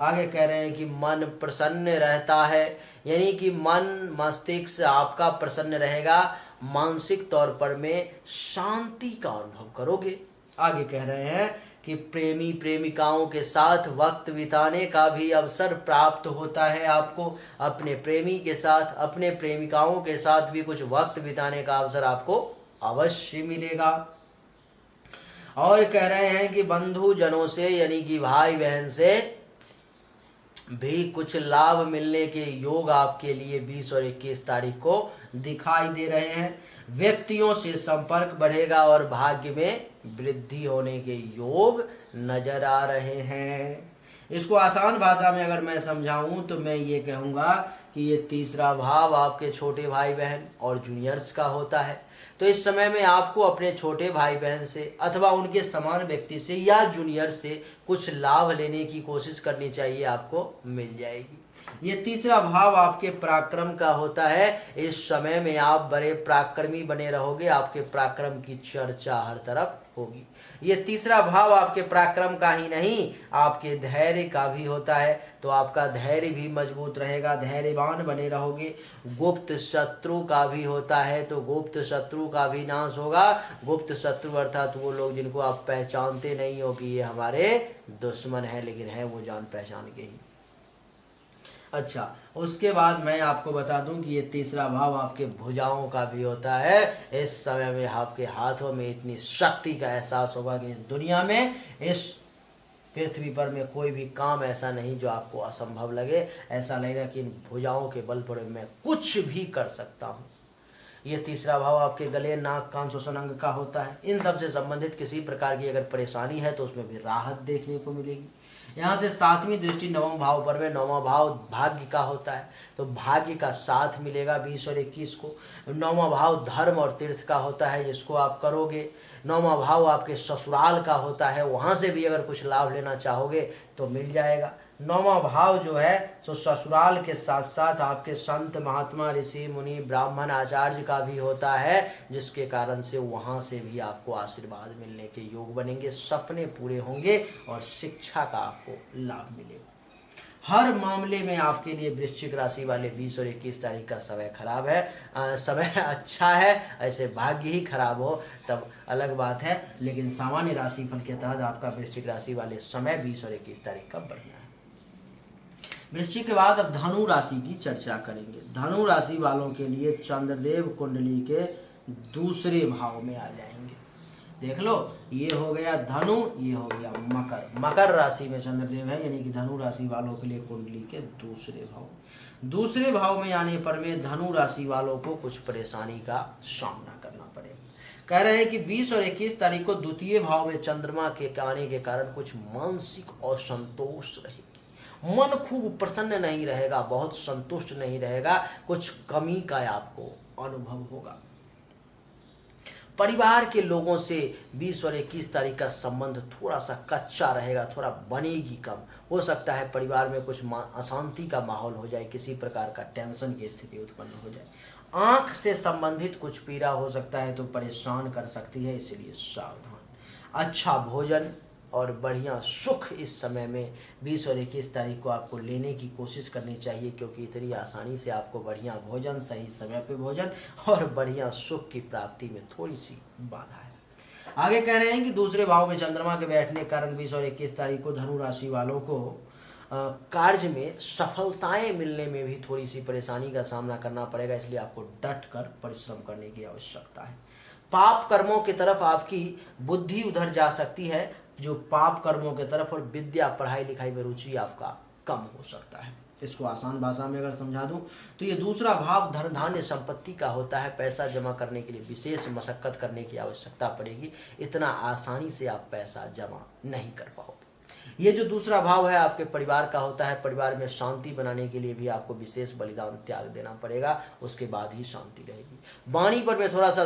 आगे कह रहे हैं कि मन प्रसन्न रहता है, यानी कि मन मस्तिष्क आपका प्रसन्न रहेगा, मानसिक तौर पर में शांति का अनुभव करोगे। आगे कह रहे हैं कि प्रेमी प्रेमिकाओं के साथ वक्त बिताने का भी अवसर प्राप्त होता है आपको। अपने प्रेमी के साथ, अपने प्रेमिकाओं के साथ भी कुछ वक्त बिताने का अवसर आपको अवश्य मिलेगा। और कह रहे हैं कि बंधु जनों से, यानी कि भाई बहन से भी कुछ लाभ मिलने के योग आपके लिए 20 और 21 तारीख को दिखाई दे रहे हैं। व्यक्तियों से संपर्क बढ़ेगा और भाग्य में वृद्धि होने के योग नजर आ रहे हैं। इसको आसान भाषा में अगर मैं समझाऊं तो मैं ये कहूँगा कि ये तीसरा भाव आपके छोटे भाई बहन और जूनियर्स का होता है। तो इस समय में आपको अपने छोटे भाई बहन से अथवा उनके समान व्यक्ति से या जूनियर से कुछ लाभ लेने की कोशिश करनी चाहिए, आपको मिल जाएगी। ये तीसरा भाव आपके पराक्रम का होता है। इस समय में आप बड़े पराक्रमी बने रहोगे, आपके पराक्रम की चर्चा हर तरफ होगी। ये तीसरा भाव आपके पराक्रम का ही नहीं, आपके धैर्य का भी होता है, तो आपका धैर्य भी मजबूत रहेगा, धैर्यवान बने रहोगे। गुप्त शत्रु का भी होता है, तो गुप्त शत्रु का भी नाश होगा। गुप्त शत्रु अर्थात वो लोग जिनको आप पहचानते नहीं हो कि ये हमारे दुश्मन है, लेकिन है वो जान पहचान के ही। अच्छा, उसके बाद मैं आपको बता दूं कि ये तीसरा भाव आपके भुजाओं का भी होता है। इस समय में आपके हाथों में इतनी शक्ति का एहसास होगा कि इस दुनिया में, इस पृथ्वी पर में कोई भी काम ऐसा नहीं जो आपको असंभव लगे। ऐसा लगेगा कि इन भुजाओं के बल पर मैं कुछ भी कर सकता हूँ। ये तीसरा भाव आपके गले, नाक, कान, श्वसन अंग का होता है। इन सब से संबंधित किसी प्रकार की अगर परेशानी है तो उसमें भी राहत देखने को मिलेगी। यहाँ से 7वीं दृष्टि 9वां भाव पर में, 9वां भाव भाग्य का होता है, तो भाग्य का साथ मिलेगा 20 और 21 को। 9वां भाव धर्म और तीर्थ का होता है, जिसको आप करोगे। 9वां भाव आपके ससुराल का होता है, वहाँ से भी अगर कुछ लाभ लेना चाहोगे तो मिल जाएगा। 9वां भाव जो है तो ससुराल के साथ साथ आपके संत महात्मा, ऋषि, मुनि, ब्राह्मण, आचार्य का भी होता है, जिसके कारण से वहाँ से भी आपको आशीर्वाद मिलने के योग बनेंगे, सपने पूरे होंगे और शिक्षा का आपको लाभ मिलेगा। हर मामले में आपके लिए वृश्चिक राशि वाले 20 और 21 तारीख का समय खराब है। समय अच्छा है, ऐसे भाग्य ही खराब हो तब अलग बात है, लेकिन सामान्य राशिफल के तहत आपका वृश्चिक राशि वाले समय 20 और 21 तारीख का बढ़िया है। वृश्चिक के बाद अब धनु राशि की चर्चा करेंगे। धनु राशि वालों के लिए चंद्रदेव कुंडली के दूसरे भाव में आ जाएंगे। देख लो, ये हो गया धनु, ये हो गया मकर। मकर राशि में चंद्रदेव है, यानी कि धनु राशि वालों के लिए कुंडली के दूसरे भाव में आने पर में धनु राशि वालों को कुछ परेशानी का सामना करना पड़ेगा। कह रहे हैं कि 20 और 21 तारीख को द्वितीय भाव में चंद्रमा के आने के कारण कुछ मानसिक असंतोष रहेगी। मन खूब प्रसन्न नहीं रहेगा, बहुत संतुष्ट नहीं रहेगा, कुछ कमी का आपको अनुभव होगा। परिवार के लोगों से 20 और 21 तारीख का संबंध थोड़ा सा कच्चा रहेगा, थोड़ा बनेगी कम। हो सकता है परिवार में कुछ अशांति का माहौल हो जाए, किसी प्रकार का टेंशन की स्थिति उत्पन्न हो जाए। आंख से संबंधित कुछ पीड़ा हो सकता है तो परेशान कर सकती है, इसलिए सावधान। अच्छा भोजन और बढ़िया सुख इस समय में 20 और 21 तारीख को आपको लेने की कोशिश करनी चाहिए, क्योंकि इतनी आसानी से आपको बढ़िया भोजन, सही समय पे भोजन और बढ़िया सुख की प्राप्ति में थोड़ी सी बाधा है। आगे कह रहे हैं कि दूसरे भाव में चंद्रमा के बैठने के कारण 20 और 21 तारीख को धनु राशि वालों को कार्य में सफलताएं मिलने में भी थोड़ी सी परेशानी का सामना करना पड़ेगा, इसलिए आपको डट कर परिश्रम करने की आवश्यकता है। पाप कर्मों की तरफ आपकी बुद्धि उधर जा सकती है, जो पाप कर्मों की तरफ, और विद्या पढ़ाई लिखाई में रुचि आपका कम हो सकता है। इसको आसान भाषा में अगर समझा दूं तो ये दूसरा भाव धन धान्य संपत्ति का होता है। पैसा जमा करने के लिए विशेष मशक्कत करने की आवश्यकता पड़ेगी, इतना आसानी से आप पैसा जमा नहीं कर पाओगे। ये जो दूसरा भाव है आपके परिवार का होता है, परिवार में शांति बनाने के लिए भी आपको विशेष बलिदान त्याग देना पड़ेगा, उसके बाद ही शांति रहेगी। वाणी पर में थोड़ा सा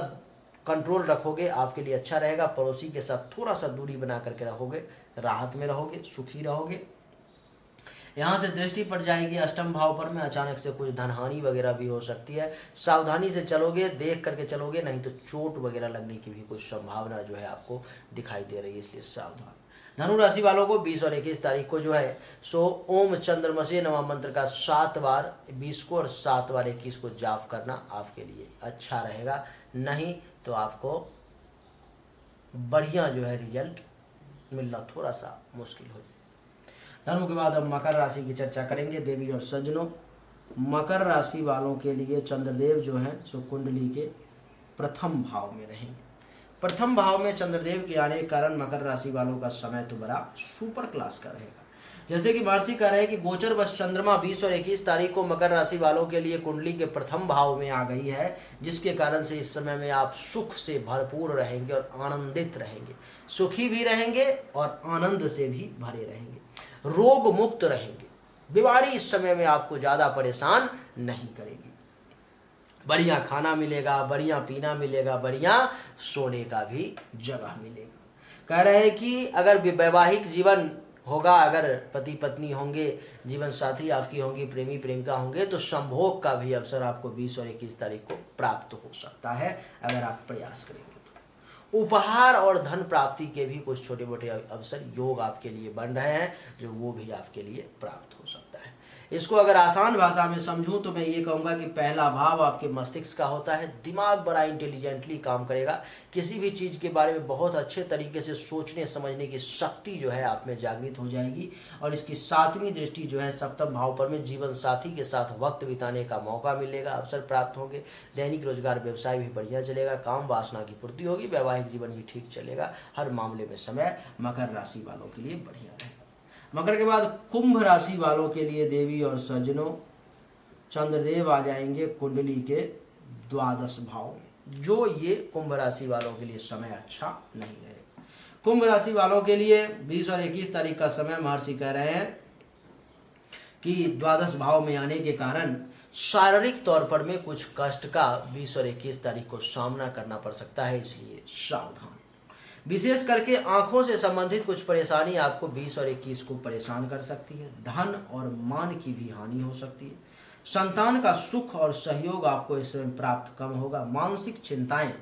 कंट्रोल रखोगे, आपके लिए अच्छा रहेगा। पड़ोसी के साथ थोड़ा सा दूरी बना करके रहोगे, राहत में रहोगे, सुखी रहोगे। यहाँ से दृष्टि पड़ जाएगी अष्टम भाव पर में, अचानक से कुछ धनहानि वगैरह भी हो सकती है। सावधानी से चलोगे, देख करके चलोगे, नहीं तो चोट वगैरह लगने की भी कुछ संभावना जो है आपको दिखाई दे रही है, इसलिए सावधान। धनु राशि वालों को 20 और 21 तारीख को जो है सो ओम चंद्रमसे नमः मंत्र का 7 बार 20 को और 7 बार 21 को जाप करना आपके लिए अच्छा रहेगा, नहीं तो आपको बढ़िया जो है रिजल्ट मिलना थोड़ा सा मुश्किल हो जाए। धनु के बाद अब मकर राशि की चर्चा करेंगे। देवी और सज्जनों, मकर राशि वालों के लिए चंद्रदेव जो है सो कुंडली के प्रथम भाव में रहेंगे। प्रथम भाव में चंद्रदेव के आने के कारण मकर राशि वालों का समय तो बड़ा सुपर क्लास का रहेगा। जैसे कि महर्षि कह रहे हैं कि गोचर वश चंद्रमा 20 और 21 तारीख को मकर राशि वालों के लिए कुंडली के प्रथम भाव में आ गई है, जिसके कारण से इस समय में आप सुख से भरपूर रहेंगे और आनंदित रहेंगे, सुखी भी रहेंगे और आनंद से भी भरे रहेंगे, रोग मुक्त रहेंगे। बीमारी इस समय में आपको ज्यादा परेशान नहीं करेगी। बढ़िया खाना मिलेगा, बढ़िया पीना मिलेगा, बढ़िया सोने का भी जगह मिलेगा। कह रहे हैं कि अगर वैवाहिक जीवन होगा, अगर पति पत्नी होंगे, जीवन साथी आपकी होंगी, प्रेमी प्रेमिका होंगे, तो संभोग का भी अवसर आपको 20 और 21 तारीख को प्राप्त हो सकता है अगर आप प्रयास करेंगे तो। उपहार और धन प्राप्ति के भी कुछ छोटे मोटे अवसर योग आपके लिए बन रहे हैं, जो वो भी आपके लिए प्राप्त हो सकता है। इसको अगर आसान भाषा में समझूं तो मैं ये कहूँगा कि पहला भाव आपके मस्तिष्क का होता है। दिमाग बड़ा इंटेलिजेंटली काम करेगा, किसी भी चीज़ के बारे में बहुत अच्छे तरीके से सोचने समझने की शक्ति जो है आप में जागृत हो जाएगी। और इसकी 7वीं दृष्टि जो है सप्तम भाव पर में जीवन साथी के साथ वक्त बिताने का मौका मिलेगा, अवसर प्राप्त होंगे। दैनिक रोजगार व्यवसाय भी बढ़िया चलेगा, काम वासना की पूर्ति होगी, वैवाहिक जीवन भी ठीक चलेगा। हर मामले में समय मकर राशि वालों के लिए बढ़िया रहेगा। मकर के बाद कुंभ राशि वालों के लिए देवी और सज्जनों, चंद्रदेव आ जाएंगे कुंडली के द्वादश भाव में, जो ये कुंभ राशि वालों के लिए समय अच्छा नहीं रहेगा। कुंभ राशि वालों के लिए 20 और 21 तारीख का समय महर्षि कह रहे हैं कि द्वादश भाव में आने के कारण शारीरिक तौर पर में कुछ कष्ट का 20 और 21 तारीख को सामना करना पड़ सकता है, इसलिए सावधान। विशेष करके आंखों से संबंधित कुछ परेशानी आपको 20 और 21 को परेशान कर सकती है। धन और मान की भी हानि हो सकती है। संतान का सुख और सहयोग आपको इस समय प्राप्त कम होगा। मानसिक चिंताएं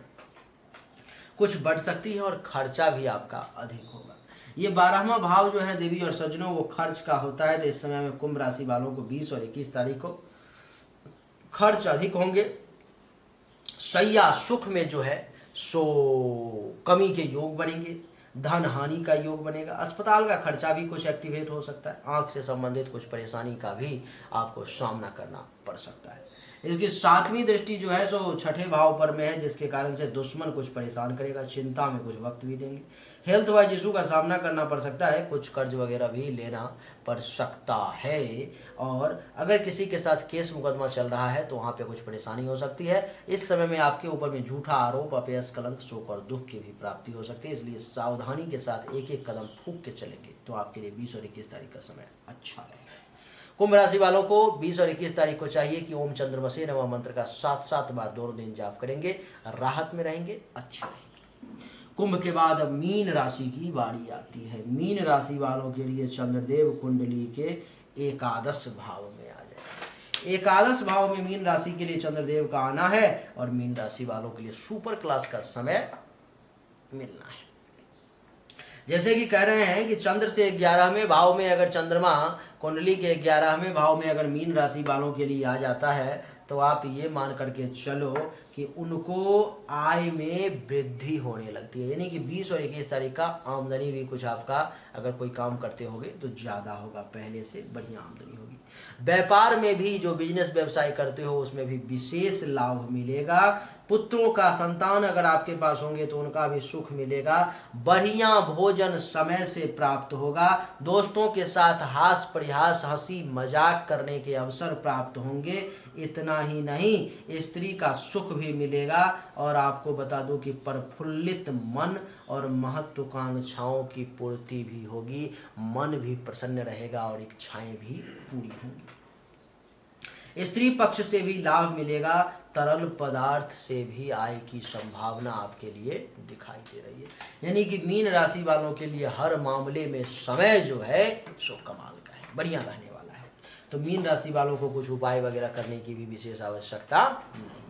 कुछ बढ़ सकती है और खर्चा भी आपका अधिक होगा। ये 12वां भाव जो है देवी और सज्जनों वो खर्च का होता है, तो इस समय में कुंभ राशि वालों को 20 और 21 तारीख को खर्च अधिक होंगे। सैया सुख में जो है सो कमी के योग बनेंगे, धन हानि का योग बनेगा। अस्पताल का खर्चा भी कुछ एक्टिवेट हो सकता है। आंख से संबंधित कुछ परेशानी का भी आपको सामना करना पड़ सकता है। इसकी 7वीं दृष्टि जो है सो छठे भाव पर में है, जिसके कारण से दुश्मन कुछ परेशान करेगा, चिंता में कुछ वक्त भी देंगे। हेल्थ वाइज इशू का सामना करना पड़ सकता है, कुछ कर्ज वगैरह भी लेना पड़ सकता है। और अगर किसी के साथ केस मुकदमा चल रहा है तो वहाँ पे कुछ परेशानी हो सकती है। इस समय में आपके ऊपर में झूठा आरोप, अपयश, कलंक, शोक और दुख की भी प्राप्ति हो सकती है, इसलिए सावधानी के साथ एक एक कदम फूंक के चलेंगे तो आपके लिए 20 और 21 तारीख का समय अच्छा रहेगा। कुंभ राशि वालों को 20 और 21 तारीख को चाहिए कि ओम चंद्रमसे नमः मंत्र का 7 बार दोनों दिन जाप करेंगे, राहत में रहेंगे, अच्छा रहेंगे। कुंभ के बाद मीन राशि की बारी आती है। मीन राशि वालों के लिए चंद्रदेव कुंडली के एकादश भाव में आ जाए। एकादश भाव में मीन राशि के लिए चंद्रदेव का आना है और मीन राशि वालों के लिए सुपर क्लास का समय मिलना है। जैसे कि कह रहे हैं कि चंद्र से 11वें भाव में अगर चंद्रमा कुंडली के 11वें भाव में अगर मीन राशि वालों के लिए आ जाता है तो आप ये मान करके चलो कि उनको आय में वृद्धि होने लगती है, यानी कि 20 और 21 तारीख का आमदनी भी कुछ आपका अगर कोई काम करते होगे तो ज़्यादा होगा, पहले से बढ़िया आमदनी होगी। व्यापार में भी जो बिजनेस व्यवसाय करते हो उसमें भी विशेष लाभ मिलेगा। पुत्रों का संतान अगर आपके पास होंगे तो उनका भी सुख मिलेगा। बढ़िया भोजन समय से प्राप्त होगा। दोस्तों के साथ हास परिहास, हंसी मजाक करने के अवसर प्राप्त होंगे। इतना ही नहीं, स्त्री का सुख भी मिलेगा। और आपको बता दूं कि प्रफुल्लित मन और महत्वाकांक्षाओं की पूर्ति भी होगी, मन भी प्रसन्न रहेगा और इच्छाएं भी पूरी होंगी। स्त्री पक्ष से भी लाभ मिलेगा। तरल पदार्थ से भी आय की संभावना आपके लिए दिखाई दे रही है, यानी कि मीन राशि वालों के लिए हर मामले में समय जो है सो कमाल का है, बढ़िया रहने वाला है। तो मीन राशि वालों को कुछ उपाय वगैरह करने की भी विशेष आवश्यकता नहीं है।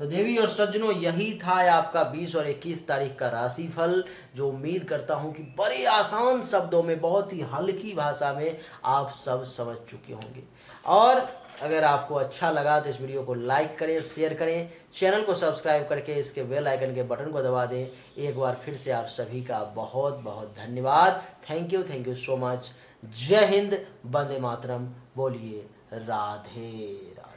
तो देवी और सज्जनों, यही था आपका 20 और 21 तारीख का राशिफल, जो उम्मीद करता हूं कि बड़े आसान शब्दों में, बहुत ही हल्की भाषा में आप सब समझ चुके होंगे। और अगर आपको अच्छा लगा तो इस वीडियो को लाइक करें, शेयर करें, चैनल को सब्सक्राइब करके इसके बेल आइकन के बटन को दबा दें। एक बार फिर से आप सभी का बहुत बहुत धन्यवाद। Thank you so much. जय हिंद, वंदे मातरम। बोलिए राधे राधे।